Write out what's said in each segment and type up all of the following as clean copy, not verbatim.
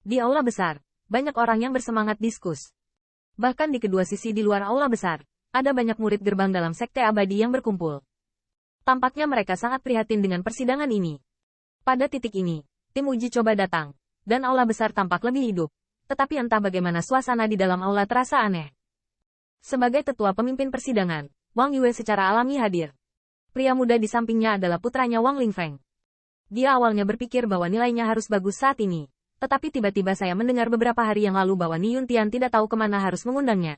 Di aula besar, banyak orang yang bersemangat diskus. Bahkan di kedua sisi di luar aula besar, ada banyak murid gerbang dalam sekte abadi yang berkumpul. Tampaknya mereka sangat prihatin dengan persidangan ini. Pada titik ini, tim uji coba datang, dan aula besar tampak lebih hidup. Tetapi entah bagaimana suasana di dalam aula terasa aneh. Sebagai tetua pemimpin persidangan, Wang Yue secara alami hadir. Pria muda di sampingnya adalah putranya Wang Lingfeng. Dia awalnya berpikir bahwa nilainya harus bagus saat ini. Tetapi tiba-tiba saya mendengar beberapa hari yang lalu bahwa Ni Yuntian tidak tahu kemana harus mengundangnya.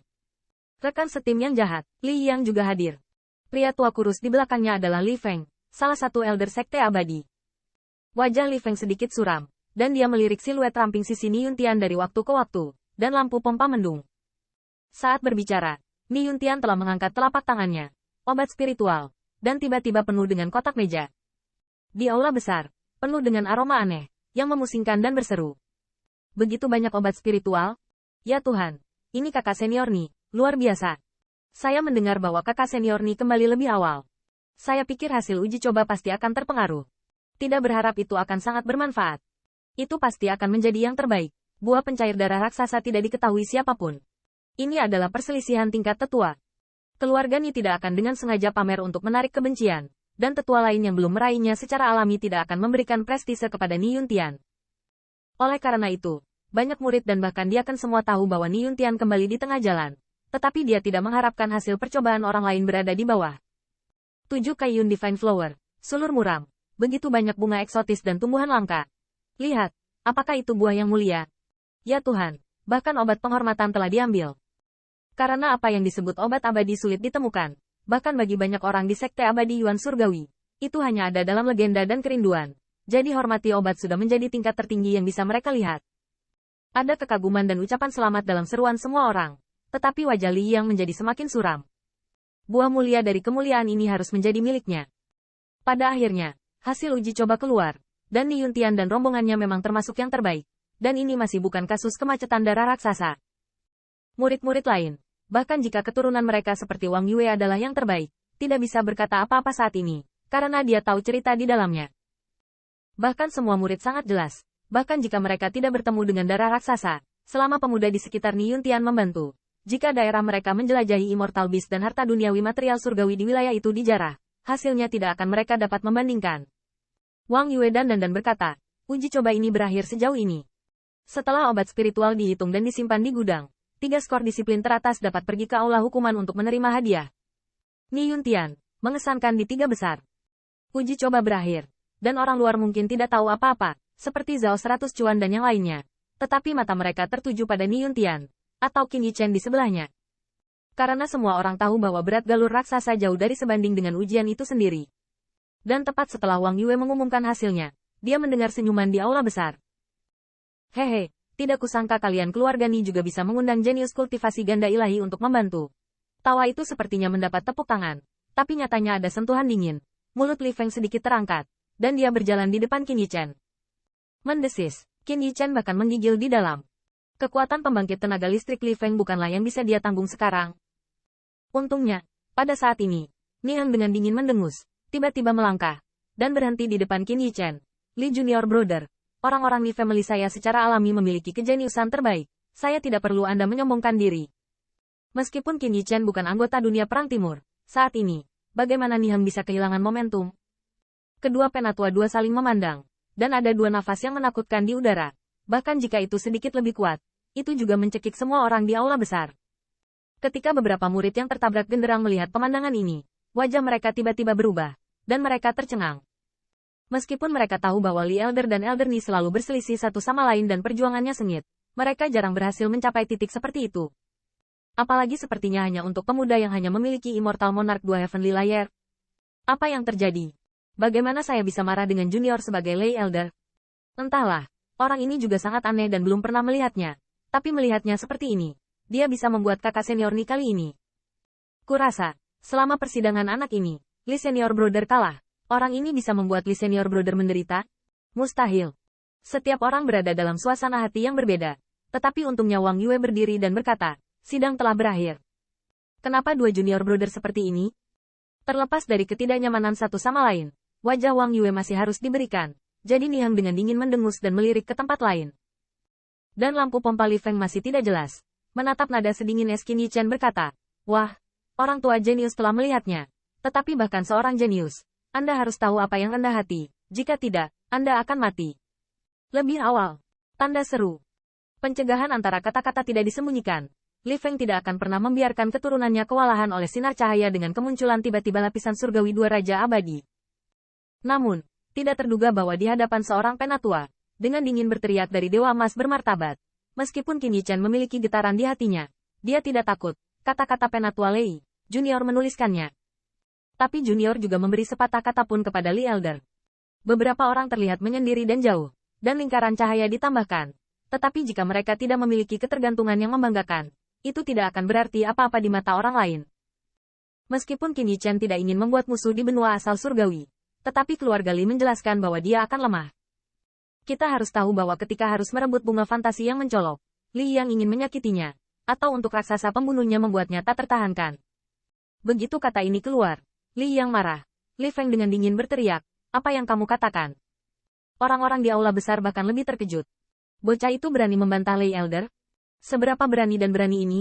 Rekan setim yang jahat, Li Yang juga hadir. Pria tua kurus di belakangnya adalah Li Feng, salah satu elder sekte abadi. Wajah Li Feng sedikit suram, dan dia melirik siluet ramping sisi Ni Yuntian dari waktu ke waktu, dan lampu pompa mendung. Saat berbicara, Ni Yuntian telah mengangkat telapak tangannya, obat spiritual, dan tiba-tiba penuh dengan kotak meja. Di aula besar, penuh dengan aroma aneh, yang memusingkan dan berseru. Begitu banyak obat spiritual? Ya Tuhan, ini kakak senior Ni, luar biasa. Saya mendengar bahwa kakak senior Ni kembali lebih awal. Saya pikir hasil uji coba pasti akan terpengaruh. Tidak berharap itu akan sangat bermanfaat. Itu pasti akan menjadi yang terbaik. Buah pencair darah raksasa tidak diketahui siapapun. Ini adalah perselisihan tingkat tetua. Keluarga Ni tidak akan dengan sengaja pamer untuk menarik kebencian, dan tetua lain yang belum meraihnya secara alami tidak akan memberikan prestise kepada Ni Yuntian. Oleh karena itu, banyak murid dan bahkan dia kan semua tahu bahwa Ni Yuntian kembali di tengah jalan. Tetapi dia tidak mengharapkan hasil percobaan orang lain berada di bawah. 7 Kaiyun Divine Flower, sulur muram, begitu banyak bunga eksotis dan tumbuhan langka. Lihat, apakah itu buah yang mulia? Ya Tuhan, bahkan obat penghormatan telah diambil. Karena apa yang disebut obat abadi sulit ditemukan, bahkan bagi banyak orang di sekte abadi Yuan Surgawi, itu hanya ada dalam legenda dan kerinduan. Jadi hormati obat sudah menjadi tingkat tertinggi yang bisa mereka lihat. Ada kekaguman dan ucapan selamat dalam seruan semua orang. Tetapi wajah Li Yang menjadi semakin suram. Buah mulia dari kemuliaan ini harus menjadi miliknya. Pada akhirnya, hasil uji coba keluar, dan Ni Yuntian dan rombongannya memang termasuk yang terbaik. Dan ini masih bukan kasus kemacetan darah raksasa. Murid-murid lain, bahkan jika keturunan mereka seperti Wang Yue adalah yang terbaik, tidak bisa berkata apa-apa saat ini, karena dia tahu cerita di dalamnya. Bahkan semua murid sangat jelas, bahkan jika mereka tidak bertemu dengan darah raksasa, selama pemuda di sekitar Ni Yuntian membantu. Jika daerah mereka menjelajahi Immortal Beast dan harta duniawi material surgawi di wilayah itu dijarah, hasilnya tidak akan mereka dapat membandingkan. Wang Yue dan berkata, uji coba ini berakhir sejauh ini. Setelah obat spiritual dihitung dan disimpan di gudang, 3 skor disiplin teratas dapat pergi ke aula hukuman untuk menerima hadiah. Ni Yuntian, mengesankan di 3 besar. Uji coba berakhir, dan orang luar mungkin tidak tahu apa-apa, seperti Zhao 100 Cuan dan yang lainnya. Tetapi mata mereka tertuju pada Ni Yuntian atau Qin Yichen di sebelahnya. Karena semua orang tahu bahwa berat galur raksasa jauh dari sebanding dengan ujian itu sendiri. Dan tepat setelah Wang Yue mengumumkan hasilnya, dia mendengar senyuman di aula besar. Hehe, tidak kusangka kalian keluarga Ni juga bisa mengundang jenius kultivasi ganda ilahi untuk membantu. Tawa itu sepertinya mendapat tepuk tangan, tapi nyatanya ada sentuhan dingin. Mulut Li Feng sedikit terangkat, dan dia berjalan di depan Qin Yichen. Mendesis, Qin Yichen bahkan menggigil di dalam. Kekuatan pembangkit tenaga listrik Li Feng bukanlah yang bisa dia tanggung sekarang. Untungnya, pada saat ini, Niang dengan dingin mendengus, tiba-tiba melangkah, dan berhenti di depan Qin Yichen. Li Junior Brother, orang-orang Li Family saya secara alami memiliki kejeniusan terbaik, saya tidak perlu Anda menyombongkan diri. Meskipun Qin Yichen bukan anggota dunia perang timur, saat ini, bagaimana Niang bisa kehilangan momentum? Kedua penatua dua saling memandang, dan ada 2 nafas yang menakutkan di udara. Bahkan jika itu sedikit lebih kuat, itu juga mencekik semua orang di aula besar. Ketika beberapa murid yang tertabrak genderang melihat pemandangan ini, wajah mereka tiba-tiba berubah, dan mereka tercengang. Meskipun mereka tahu bahwa Li Elder dan Elder Ni selalu berselisih satu sama lain dan perjuangannya sengit, mereka jarang berhasil mencapai titik seperti itu. Apalagi sepertinya hanya untuk pemuda yang hanya memiliki Immortal Monarch 2 Heavenly Layer. Apa yang terjadi? Bagaimana saya bisa marah dengan junior sebagai Lay Elder? Entahlah. Orang ini juga sangat aneh dan belum pernah melihatnya. Tapi melihatnya seperti ini, dia bisa membuat kakak senior Ni kali ini. Kurasa, selama persidangan anak ini, Li Senior Brother kalah. Orang ini bisa membuat Li Senior Brother menderita? Mustahil. Setiap orang berada dalam suasana hati yang berbeda. Tetapi untungnya Wang Yue berdiri dan berkata, sidang telah berakhir. Kenapa 2 junior brother seperti ini? Terlepas dari ketidaknyamanan satu sama lain, wajah Wang Yue masih harus diberikan. Jadi Niang dengan dingin mendengus dan melirik ke tempat lain. Dan lampu pompa Li Feng masih tidak jelas. Menatap nada sedingin es, Qin Yichen berkata, "Wah, orang tua jenius telah melihatnya. Tetapi bahkan seorang jenius, Anda harus tahu apa yang rendah hati. Jika tidak, Anda akan mati." Lebih awal. Tanda seru. Pencegahan antara kata-kata tidak disembunyikan. Li Feng tidak akan pernah membiarkan keturunannya kewalahan oleh sinar cahaya dengan kemunculan tiba-tiba lapisan surgawi dua raja abadi. Namun, tidak terduga bahwa di hadapan seorang penatua, dengan dingin berteriak dari Dewa Emas bermartabat. Meskipun Qin Yichen memiliki getaran di hatinya, dia tidak takut. Kata-kata penatua Lei Junior menuliskannya. Tapi Junior juga memberi sepatah kata pun kepada Li Elder. Beberapa orang terlihat menyendiri dan jauh, dan lingkaran cahaya ditambahkan. Tetapi jika mereka tidak memiliki ketergantungan yang membanggakan, itu tidak akan berarti apa-apa di mata orang lain. Meskipun Qin Yichen tidak ingin membuat musuh di benua asal surgawi, tetapi keluarga Li menjelaskan bahwa dia akan lemah. Kita harus tahu bahwa ketika harus merebut bunga fantasi yang mencolok, Li yang ingin menyakitinya, atau untuk raksasa pembunuhnya membuatnya tak tertahankan. Begitu kata ini keluar, Li yang marah. Li Feng dengan dingin berteriak, "Apa yang kamu katakan?" Orang-orang di aula besar bahkan lebih terkejut. Bocah itu berani membantah Lei Elder? Seberapa berani dan berani ini?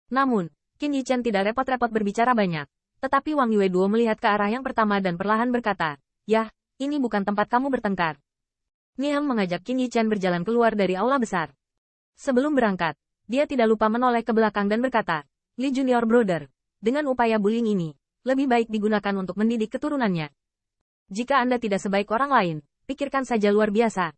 Namun, Qin Yichen tidak repot-repot berbicara banyak. Tetapi Wang Yue Duo melihat ke arah yang pertama dan perlahan berkata, "Yah, ini bukan tempat kamu bertengkar." Niang mengajak Qin Yichen berjalan keluar dari aula besar. Sebelum berangkat, dia tidak lupa menoleh ke belakang dan berkata, "Li Junior Brother, dengan upaya bullying ini, lebih baik digunakan untuk mendidik keturunannya. Jika Anda tidak sebaik orang lain, pikirkan saja luar biasa."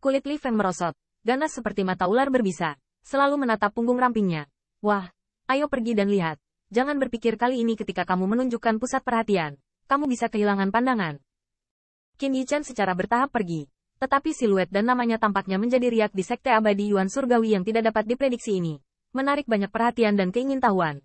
Kulit Li Feng merosot, ganas seperti mata ular berbisa, selalu menatap punggung rampingnya. "Wah, ayo pergi dan lihat. Jangan berpikir kali ini ketika kamu menunjukkan pusat perhatian, kamu bisa kehilangan pandangan." Qin Yichen secara bertahap pergi. Tetapi siluet dan namanya tampaknya menjadi riak di Sekte Abadi Yuan Surgawi yang tidak dapat diprediksi ini. Menarik banyak perhatian dan keingintahuan.